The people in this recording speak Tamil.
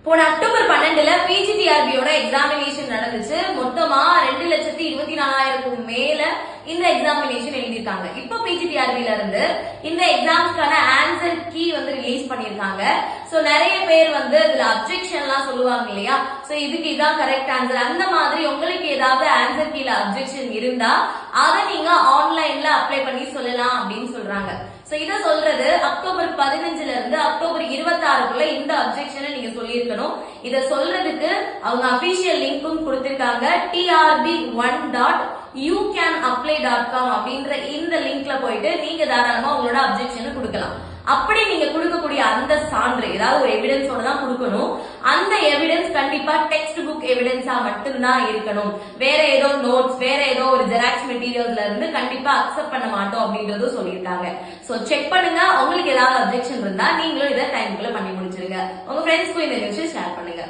போன அக்டோபர் 12ல பிஜிடிஆர்பியோட எக்ஸாமினேஷன் நடந்துச்சு. மொத்தமா 2,24,000க்கும் மேல இந்த எக்ஸாமினேஷன் எழுதிருக்காங்க. இப்ப பிஜிடிஆர்பில இருந்து இந்த எக்ஸாம்ஸ்க்கான ஆன்சர் கீ வந்து ரிலீஸ் பண்ணிருக்காங்க. சோ நிறைய பேர் வந்து இதுல அப்ஜெக்ஷன் எல்லாம் சொல்லுவாங்க இல்லையா, சோ இதுக்கு இதான் கரெக்ட் ஆன்சர், அந்த மாதிரி உங்களுக்கு ஏதாவது ஆன்சர் கீல அப்ஜெக்ஷன் இருந்தா அதை நீங்க ஆன்லைன்ல அப்ளை பண்ணி சொல்லலாம் அப்படின்னு சொல்றாங்க. சோ இத சொல்றது அக்டோபர் 15ல இருந்து அக்டோபர் 26க்குள்ள இந்த அப்ஜெக்ஷனை நீங்க சொல்லியிருக்கணும். இத சொல்றதுக்கு அவங்க அபிஷியல் லிங்க்கும் கொடுத்திருக்காங்க. trb1.youcanapply.com அப்படின்ற இந்த லிங்க்ல போயிட்டு நீங்க தாராளமா உங்களோட அப்ஜெக்ஷனை கொடுக்கலாம். அப்படி நீங்க கொடுக்கக்கூடிய அந்த சான்று ஏதாவது ஒரு எவிடன்ஸோட தான் கொடுக்கணும். அந்த எவிடன்ஸ் கண்டிப்பா டெக்ஸ்ட் புக் எவிடன்ஸா மட்டும்தான் இருக்கணும். வேற ஏதோ நோட்ஸ், வேற ஏதோ ஒரு ஜெராக்ஸ் மெட்டீரியல்ஸ்ல இருந்து கண்டிப்பா அக்செப்ட் பண்ண மாட்டோம் அப்படின்றதும் சொல்லியிருக்காங்க. சோ செக் பண்ணுங்க. உங்களுக்கு ஏதாவது அப்ஜெக்ஷன் இருந்தா நீங்களும் இதை டைம்குள்ள பண்ணி முடிச்சிருங்க. உங்க ஃப்ரெண்ட்ஸ்க்கும் இந்த நியூஸ் ஷேர் பண்ணுங்க.